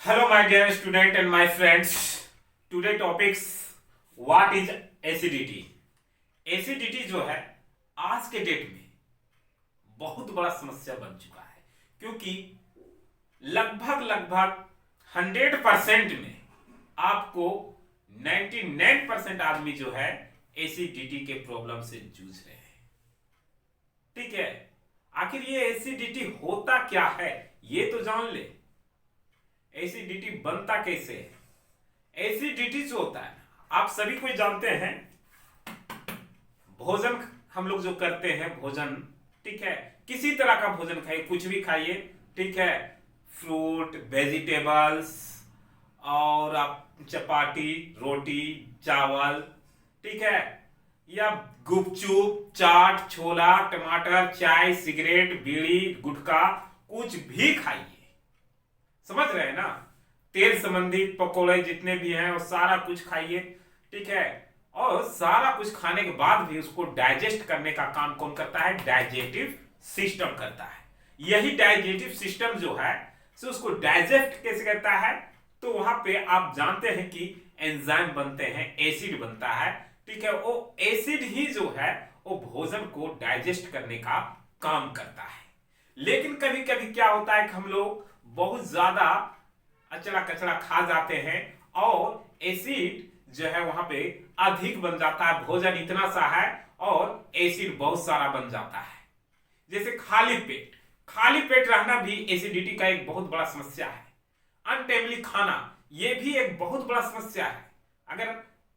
Hello, my dear student and my friends. Today topics what is acidity. Acidity जो है आज के date में बहुत बड़ा समस्या बन चुका है क्योंकि लगभग लगभग 100% में आपको 99% आदमी जो है एसिडिटी के प्रॉब्लम से जूझ रहे हैं। ठीक है, आखिर ये एसिडिटी होता क्या है ये तो जान ले। एसिडिटी बनता कैसे है? एसिडिटी जो होता है आप सभी कोई जानते हैं, भोजन हम लोग जो करते हैं भोजन, ठीक है, किसी तरह का भोजन खाइए, कुछ भी खाइए, ठीक है, फ्रूट वेजिटेबल्स और आप चपाती रोटी चावल, ठीक है, या गुपचुप चाट छोला टमाटर चाय सिगरेट बीड़ी गुटखा कुछ भी खाइए, समझ रहे हैं ना। तेल संबंधित पकौड़े जितने भी हैं वो सारा कुछ खाइए, ठीक है, और सारा कुछ खाने के बाद भी उसको डाइजेस्ट करने का काम कौन करता है? डाइजेस्टिव सिस्टम करता है। यही डाइजेस्टिव सिस्टम जो है सो उसको डाइजेस्ट कैसे करता है? तो वहां पे आप जानते हैं कि एंजाइम बनते हैं, एसिड बनता है, ठीक है, वो एसिड ही जो है वो भोजन को डाइजेस्ट करने का काम करता है। लेकिन कभी कभी क्या होता है कि हम लोग बहुत ज्यादा अचड़ा कचड़ा खा जाते हैं और एसिड जो है वहां पे अधिक बन जाता है, भोजन इतना सा है और एसिड बहुत सारा बन जाता है। जैसे खाली पेट रहना भी एसिडिटी का एक बहुत बड़ा समस्या है। अनटाइमली खाना ये भी एक बहुत बड़ा समस्या है। अगर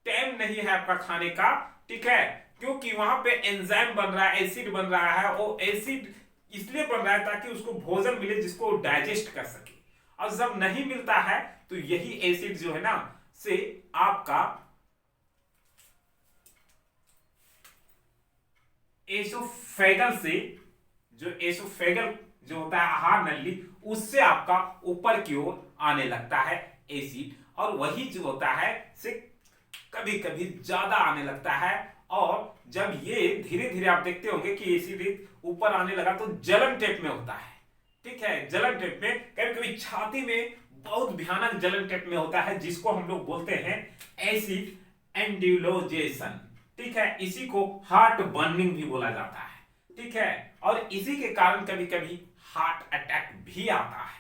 टाइम नहीं है आपका खाने का, ठीक है, क्योंकि वहां पे एंजाइम बन रहा है, एसिड बन रहा है, वो एसिड इसलिए बन रहा है ताकि उसको भोजन मिले जिसको डाइजेस्ट कर सके, और जब नहीं मिलता है तो यही एसिड जो है ना से आपका एसोफेगल से जो एसोफेगल जो होता है आहार नली, उससे आपका ऊपर की ओर आने लगता है एसिड, और वही जो होता है से कभी कभी ज्यादा आने लगता है। और जब ये धीरे धीरे आप देखते होंगे कि एसिड ऊपर आने लगा तो जलन टाइप में होता है, ठीक है, जलन टाइप में, कभी कभी छाती में बहुत भयानक जलन टाइप में होता है जिसको हम लोग बोलते हैं एसिड एंडुलोजेशन, ठीक है, इसी को हार्ट बर्निंग भी बोला जाता है, ठीक है, और इसी के कारण कभी कभी हार्ट अटैक भी आता है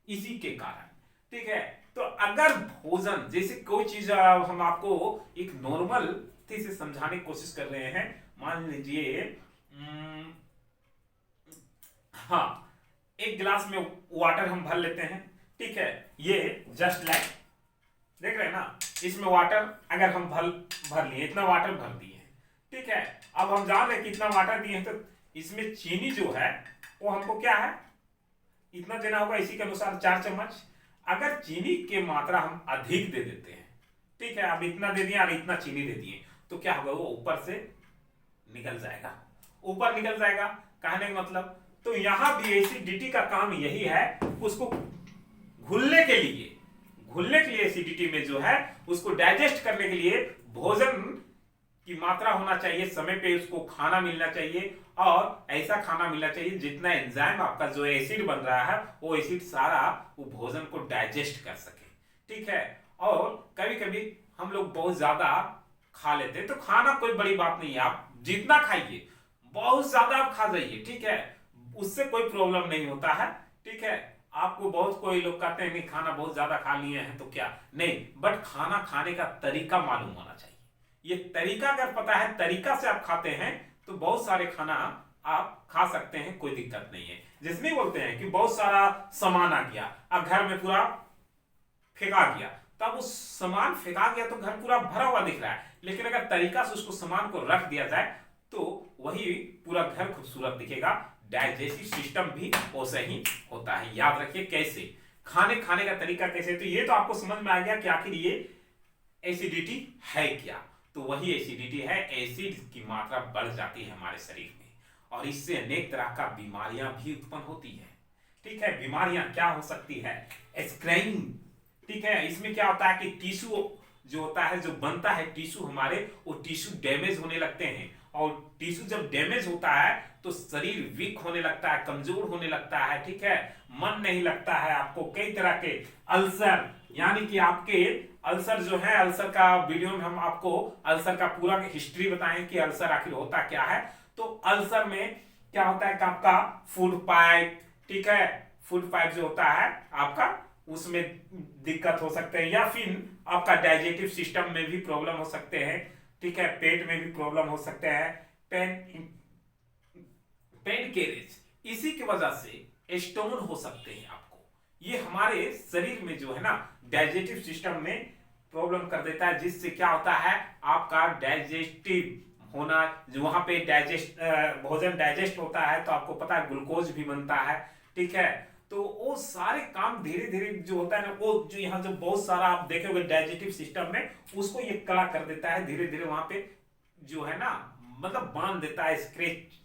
इसी के कारण, ठीक है। तो अगर भोजन जैसे कोई चीज हम आपको एक नॉर्मल से समझाने की कोशिश कर रहे हैं, मान लीजिए हाँ, एक गिलास में वाटर हम भर लेते हैं, ठीक है, ये जस्ट लाइक देख रहे हैं ना, इसमें वाटर अगर हम भर लिए, इतना वाटर भर दिए, ठीक है, अब हम जान रहे हैं कि इतना वाटर दिए हैं तो इसमें चीनी जो है वो हमको क्या है, इतना देना होगा, इसी के अनुसार 4 चम्मच। अगर चीनी की मात्रा हम अधिक दे देते हैं, ठीक है, अब इतना दे दिए और इतना चीनी दे दिए तो क्या होगा, वो ऊपर से निकल जाएगा, ऊपर निकल जाएगा, कहने का मतलब। तो यहां भी एसिडिटी का काम यही है, उसको घुलने के लिए एसिडिटी में जो है उसको डाइजेस्ट करने के लिए भोजन की मात्रा होना चाहिए, समय पे उसको खाना मिलना चाहिए, और ऐसा खाना मिलना चाहिए जितना एंजाइम आपका जो एसिड बन रहा है वो एसिड सारा वो भोजन को डाइजेस्ट कर सके, ठीक है। और कभी कभी हम लोग बहुत ज्यादा खा लेते हैं, तो खाना कोई बड़ी बात नहीं है, आप जितना खाइए, बहुत ज्यादा आप खा जाइए, ठीक है, उससे कोई प्रॉब्लम नहीं होता है, ठीक है। आपको बहुत कोई लोग कहते हैं नहीं खाना बहुत ज्यादा खा लिए हैं तो क्या नहीं, बट खाना खाने का तरीका मालूम होना चाहिए। ये तरीका अगर पता है, तरीका से आप खाते हैं तो बहुत सारे खाना आप खा सकते हैं, कोई दिक्कत नहीं है। जिसमें बोलते हैं कि बहुत सारा सामान आ गया, अब घर में पूरा फेंका गया, तब उस सामान फेंका गया तो घर पूरा भरा हुआ दिख रहा है, लेकिन अगर तरीका से उसको सामान को रख दिया जाए तो वही पूरा घर खूबसूरत दिखेगा। डाइजेस्टिव सिस्टम भी वैसे ही होता है, याद रखिए कैसे खाने का तरीका कैसे। तो ये तो आपको समझ में आ गया कि आखिर ये एसिडिटी है क्या। तो वही एसिडिटी है, एसिड की मात्रा बढ़ जाती है हमारे शरीर में, और इससे अनेक तरह का बीमारियां भी उत्पन्न होती है, ठीक है। बीमारियां क्या हो सकती है? स्क्रैनिंग, ठीक है, इसमें क्या होता है कि टिश्यू जो होता है, जो बनता है टिश्यू हमारे, वो टिश्यू डैमेज होने लगते हैं, और टिश्यू जब डैमेज होता है तो शरीर वीक होने लगता है, कमजोर होने लगता है, ठीक है, मन नहीं लगता है, आपको कई तरह के अल्सर, यानी कि आपके अल्सर जो है, अल्सर का वीडियो में हम आपको अल्सर का पूरा हिस्ट्री बताएं कि अल्सर आखिर होता क्या है। तो अल्सर में क्या होता है कि आपका फूड पाइप, ठीक है, फूड पाइप जो होता है आपका, उसमें दिक्कत हो सकते हैं, या फिर आपका डाइजेस्टिव सिस्टम में भी प्रॉब्लम हो सकते हैं, ठीक है, पेट में भी प्रॉब्लम हो सकते हैं, पेन कैरेज, इसी की वजह से स्टोन हो सकते हैं आपको। ये हमारे शरीर में जो है ना डाइजेस्टिव सिस्टम में प्रॉब्लम कर देता है, जिससे क्या होता है आपका डाइजेस्टिव होना, जो वहां पे भोजन डाइजेस्ट होता है तो आपको पता है ग्लूकोज भी बनता है, ठीक है, तो वो सारे काम धीरे धीरे जो होता है ना, वो जो यहाँ जो बहुत सारा आप देखोगे डाइजेस्टिव सिस्टम में, उसको ये कड़ा कर देता है धीरे धीरे, वहां पे जो है ना मतलब बांध देता है स्क्रैच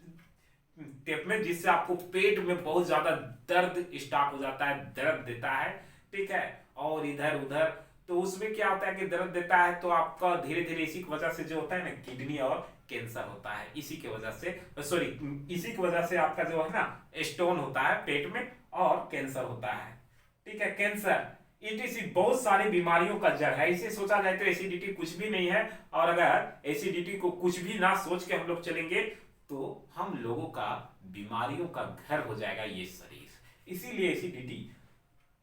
टेप में, जिससे आपको पेट में बहुत ज्यादा दर्द स्टार्ट हो जाता है, दर्द देता है, ठीक है, और इधर उधर, तो उसमें क्या होता है कि दर्द देता है तो आपका धीरे धीरे इसी की वजह से जो होता है ना किडनी और कैंसर होता है, इसी की वजह से, सॉरी, इसी की वजह से आपका जो है ना स्टोन होता है पेट में और कैंसर होता है, ठीक है। कैंसर इसी बहुत सारी बीमारियों का जड़ है। इसे सोचा जाए तो एसिडिटी कुछ भी नहीं है, और अगर एसिडिटी को कुछ भी ना सोच के हम लोग चलेंगे तो हम लोगों का बीमारियों का घर हो जाएगा ये शरीर। इसीलिए एसिडिटी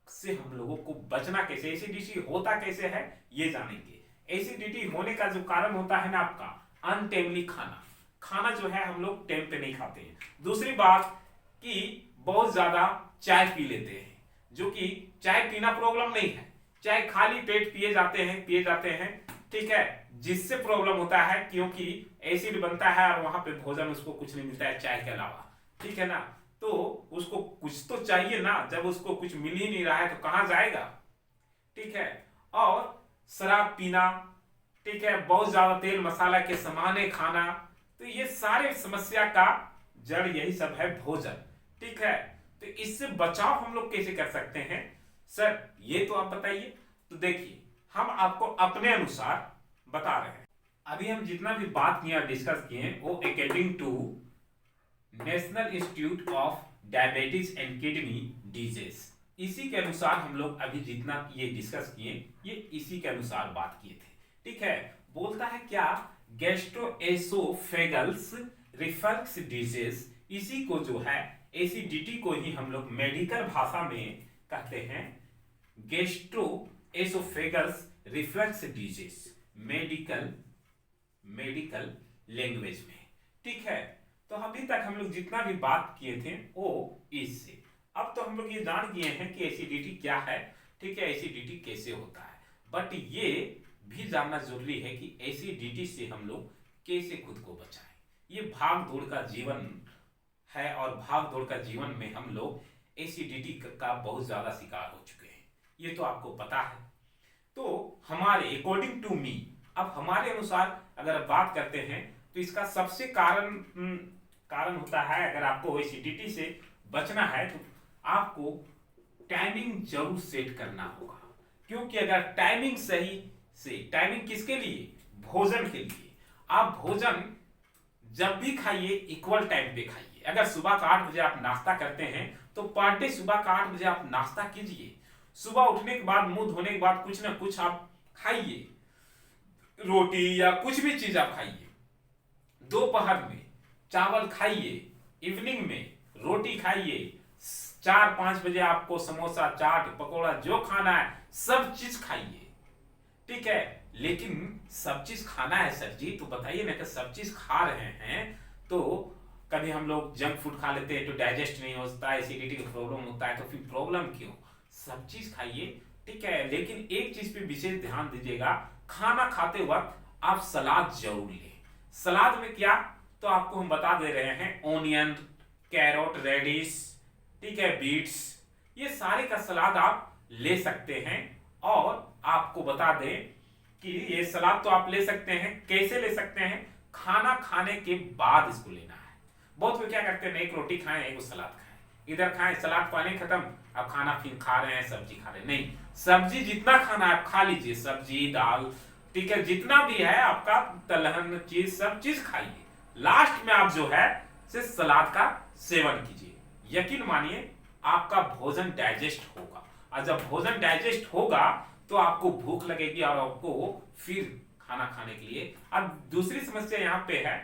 से हम लोगों को बचना कैसे, एसिडिटी होता कैसे है ये जानेंगे। एसिडिटी होने का जो कारण होता है ना आपका अनटाइमली खाना, खाना जो है हम लोग टाइम पे नहीं खाते हैं। दूसरी बात कि बहुत ज्यादा चाय पी लेते हैं, जो कि चाय पीना प्रॉब्लम नहीं है, चाय खाली पेट पिए जाते हैं, ठीक है, जिससे प्रॉब्लम होता है क्योंकि एसिड बनता है और वहां पे भोजन उसको कुछ नहीं मिलता है चाय के अलावा, ठीक है ना, तो उसको कुछ तो चाहिए ना, जब उसको कुछ मिल ही नहीं रहा है तो कहां जाएगा, ठीक है। और शराब पीना, ठीक है, बहुत ज्यादा तेल मसाला के सामाने खाना, तो ये सारे समस्या का जड़ यही सब है भोजन, ठीक है। तो इससे बचाव हम लोग कैसे कर सकते हैं सर, ये तो आप बताइए। तो देखिए हम आपको अपने अनुसार बता रहे हैं। अभी हम जितना भी बात किया डिस्कस किए वो according to National Institute of Diabetes and Kidney Disease, इसी के अनुसार हम लोग अभी जितना ये डिस्कस किए ये इसी के अनुसार बात किए थे, ठीक है। बोलता है क्या, गैस्ट्रोएसोफेगल्स रिफ्लक्स डिजीज, इसी को जो है एसिडिटी को ही हम लोग मेडिकल भाषा में कहते हैं गैस्ट्रोएसोफेगस रिफ्लक्स डिजीज, मेडिकल लैंग्वेज में, ठीक है। तो अभी तक हम लोग जितना भी बात किए थे वो इससे, अब तो हम लोग ये जान गए हैं कि एसिडिटी क्या है, ठीक है, एसिडिटी कैसे होता है, बट ये भी जानना जरूरी है कि एसिडिटी से हम लोग कैसे खुद को बचाएं। ये भाग दौड़ का जीवन है और भाग दौड़ का जीवन में हम लोग एसिडिटी का बहुत ज्यादा शिकार हो चुके हैं, ये तो आपको पता है। तो हमारे अकॉर्डिंग टू मी, अब हमारे अनुसार अगर बात करते हैं तो इसका सबसे कारण होता है, अगर आपको एसिडिटी से बचना है तो आपको टाइमिंग जरूर सेट करना होगा, क्योंकि अगर टाइमिंग सही से, टाइमिंग किसके लिए, भोजन के लिए, आप भोजन जब भी खाइए इक्वल टाइम पे खाइए। अगर सुबह का 8 बजे आप नाश्ता करते हैं तो पर डे सुबह का 8 बजे आप नाश्ता कीजिए, सुबह उठने के बाद मुंह धोने के बाद कुछ ना कुछ आप खाइए, रोटी या कुछ भी चीज आप खाइए, दोपहर में चावल खाइए, इवनिंग में रोटी खाइए, 4-5 बजे आपको समोसा चाट पकौड़ा जो खाना है सब चीज खाइए, ठीक है। लेकिन सब चीज खाना है सर जी, तो बताइए ना कि सब चीज खा रहे हैं तो कभी हम लोग जंक फूड खा लेते हैं तो डाइजेस्ट नहीं होता, एसिडिटी का प्रॉब्लम होता है, तो फिर प्रॉब्लम क्यों, सब चीज खाइए, ठीक है। लेकिन एक चीज पे विशेष ध्यान दीजिएगा, खाना खाते वक्त आप सलाद जरूर लें। सलाद में क्या, तो आपको हम बता दे रहे हैं, ओनियन, कैरोट, रेडिश, ठीक है, बीट्स, ये सारे का सलाद आप ले सकते हैं। और आपको बता दें कि ये सलाद तो आप ले सकते हैं, कैसे ले सकते हैं, खाना खाने के बाद इसको लेना है। बहुत लोग क्या करते हैं, एक रोटी खाएं एक सलाद खाएं, इधर खाएं सलाद पानी खत्म, अब खाना फिर खा रहे हैं, सब्जी खा रहे हैं, नहीं, सब्जी जितना खाना है आप खा लीजिए, सब्जी दाल, ठीक है, जितना भी है आपका तलहन चीज सब चीज खाइए, लास्ट में आप जो है से सलाद का सेवन कीजिए। यकीन मानिए आपका भोजन डाइजेस्ट होगा, और जब भोजन डाइजेस्ट होगा तो आपको भूख लगेगी और आपको फिर खाना खाने के लिए। अब दूसरी समस्या यहाँ पे है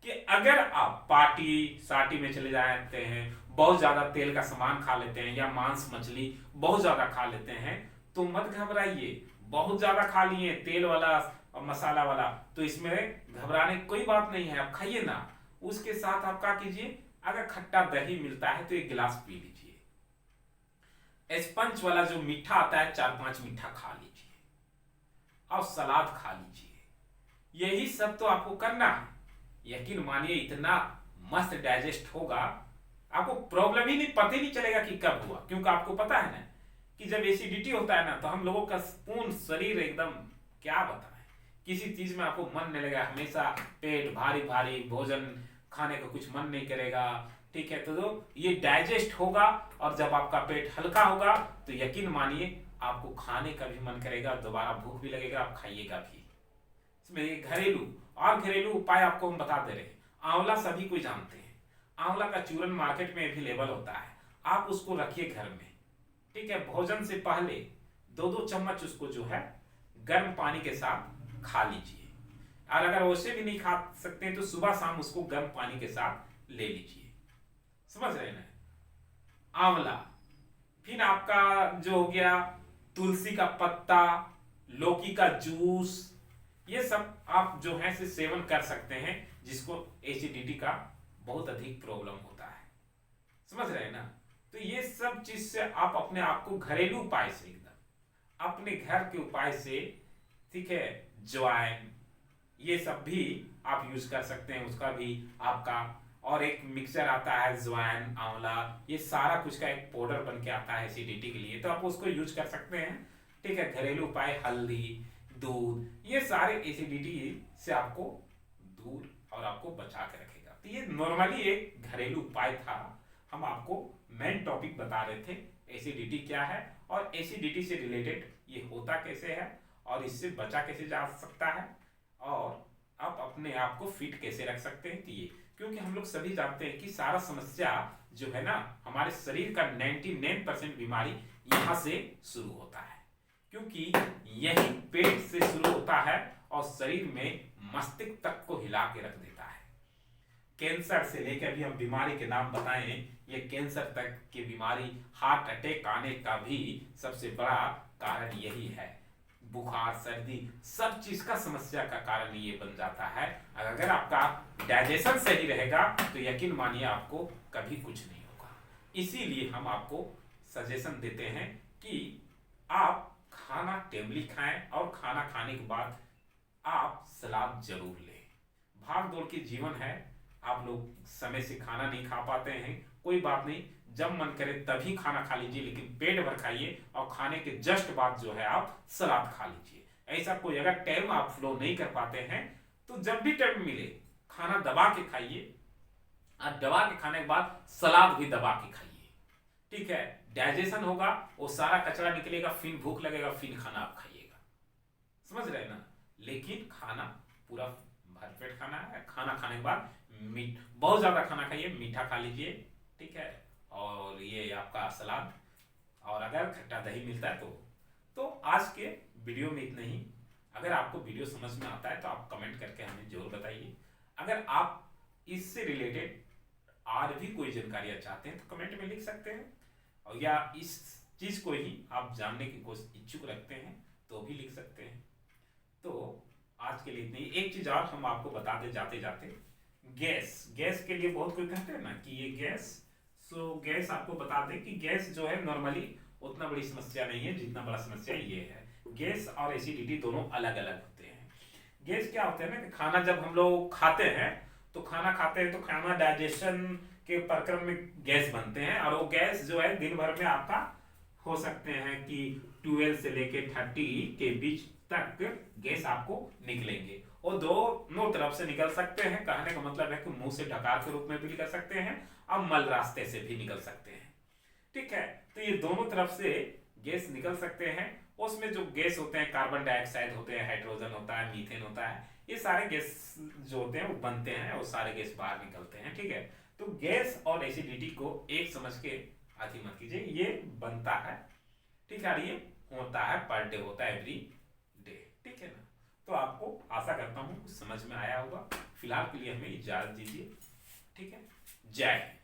कि अगर आप पार्टी सार्टी में चले जाते हैं, बहुत ज्यादा तेल का सामान खा लेते हैं या मांस मछली बहुत ज्यादा खा लेते हैं, तो मत घबराइए। बहुत ज्यादा खा लिए तेल वाला और मसाला वाला, तो इसमें घबराने की कोई बात नहीं है, आप खाइए ना। उसके साथ आप क्या कीजिए, अगर खट्टा दही मिलता है तो एक गिलास पी लीजिए। स्पंज वाला जो मीठा आता है 4-5 मीठा खा लीजिए और सलाद खा लीजिए। यही सब तो आपको करना है। यकीन मानिए इतना मस्त डाइजेस्ट होगा, आपको प्रॉब्लम ही नहीं, पता ही नहीं चलेगा कि कब हुआ। क्योंकि आपको पता है ना कि जब एसिडिटी होता है ना तो हम लोगों का पूर्ण शरीर एकदम क्या बताएं, किसी चीज में आपको मन नहीं लगेगा, हमेशा पेट भारी भारी, भोजन खाने का कुछ मन नहीं करेगा। ठीक है, तो ये डाइजेस्ट होगा और जब आपका पेट हल्का होगा तो यकीन मानिए आपको खाने का भी मन करेगा, दोबारा भूख भी लगेगा, आप खाइएगा भी। इसमें घरेलू उपाय आपको हम बता दे रहे हैं। आंवला सभी कोई जानते हैं, आंवला का चूरन मार्केट में अवेलेबल होता है, आप उसको रखिए घर में। ठीक है, भोजन से पहले 2-2 चम्मच उसको जो है गर्म पानी के साथ खा लीजिए। और अगर वैसे भी नहीं खा सकते तो सुबह शाम उसको गर्म पानी के साथ ले लीजिए। समझ रहे ना? आंवला, फिर आपका जो हो गया तुलसी का पत्ता, लौकी का जूस, ये सब आप जो है से सेवन कर सकते हैं जिसको एसिडिटी का बहुत अधिक प्रॉब्लम होता है। समझ रहे हैं ना? तो ये सब चीज से आप अपने आप को घरेलू उपाय से, एकदम अपने घर के उपाय से, ठीक है, ज्वाइन ये सब भी आप यूज कर सकते हैं। उसका भी आपका, और एक मिक्सर आता है ज्वाइन आंवला, ये सारा कुछ का एक पाउडर बन के आता है एसिडिटी के लिए, तो आप उसको यूज कर सकते हैं। ठीक है, घरेलू उपाय हल्दी, दूध, ये सारे एसिडिटी से आपको दूर और आपको बचा के रखेगा। तो ये नॉर्मली एक घरेलू उपाय था, हम आपको मेन टॉपिक बता रहे थे एसिडिटी क्या है और एसिडिटी से रिलेटेड ये होता कैसे है और इससे बचा कैसे जा सकता है और आप अपने आप को फिट कैसे रख सकते हैं। ये क्योंकि हम लोग सभी जानते हैं कि सारा समस्या जो है ना, हमारे शरीर का 99% बीमारी यहाँ से शुरू होता है, क्योंकि यही पेट से शुरू होता है और शरीर में मस्तिष्क तक को हिला के रख देता है। कैंसर से लेकर भी हम बीमारी के नाम बताएं, ये कैंसर तक की बीमारी, हार्ट अटैक आने का भी सबसे बड़ा कारण यही है। बुखार, सर्दी, सब चीज का समस्या का कारण ये बन जाता है। अगर आपका डाइजेशन सही रहेगा तो यकीन मानिए आपको कभी कुछ नहीं होगा। इसीलिए हम आपको सजेशन देते हैं कि आप खाना टेमली खाएं और खाना खाने के बाद आप सलाद जरूर लें। भाग दौड़ के जीवन है, आप लोग समय से खाना नहीं खा पाते हैं, कोई बात नहीं, जब मन करे तभी खाना खा लीजिए, लेकिन पेट भर खाइए और खाने के जस्ट बाद जो है आप सलाद खा लीजिए। ऐसा कोई अगर टाइम आप फ्लो नहीं कर पाते हैं तो जब भी टाइम मिले खाना दबा के खाइए, और दबा के खाने के बाद सलाद भी दबा के खाइए। ठीक है, डाइजेशन होगा, वो सारा कचरा निकलेगा, फिर भूख लगेगा, फिर खाना आप खाइएगा। समझ रहे ना? लेकिन खाना पूरा भरपेट खाना है। खाना खाने के बाद बहुत ज्यादा खाना खाइए, मीठा खा लीजिए। ठीक है, और ये आपका सलाद, और अगर खट्टा दही मिलता है तो आज के वीडियो में इतना ही। अगर आपको वीडियो समझ में आता है तो आप कमेंट करके हमें जरूर बताइए। अगर आप इससे रिलेटेड और भी कोई जानकारियां चाहते हैं तो कमेंट में लिख सकते हैं, और या इस चीज को ही आप जानने की कोशिश इच्छुक रखते हैं तो भी लिख सकते हैं। तो आज के लिए इतनी। एक चीज और हम आपको बता दे जाते जाते, गैस के लिए बहुत कोई कहते हैं ना कि ये गैस, गैस आपको बता दें कि गैस जो है नॉर्मली उतना बड़ी समस्या नहीं है जितना बड़ा समस्या ये है। गैस और एसिडिटी दोनों अलग अलग होते हैं। गैस क्या होता है ना कि खाना जब हम लोग खाते हैं तो खाना डाइजेशन के प्रक्रम में गैस बनते हैं, और वो गैस जो है दिन भर में आपका हो सकते हैं कि 12 से लेके 30 के बीच तक गैस आपको निकलेंगे, और दोनों तरफ से निकल सकते हैं। कहने का मतलब है कि मुंह से ढकार के रूप में भी निकल सकते हैं और मल रास्ते से भी निकल सकते हैं। ठीक है, तो ये दोनों तरफ से गैस निकल सकते हैं। उसमें जो गैस होते हैं कार्बन डाइऑक्साइड होते हैं, हाइड्रोजन होता है, मीथेन होता है, ये सारे गैस जो होते हैं वो बनते हैं और सारे गैस बाहर निकलते हैं। ठीक है, तो गैस और एसिडिटी को एक समझ के आधी मत कीजिए, ये बनता है। ठीक है, ये होता है, पर डे होता है, एवरी डे। ठीक है ना, तो आपको आशा करता हूँ कुछ समझ में आया होगा। फिलहाल के लिए हमें इजाजत दीजिए। ठीक है, जय हिंद।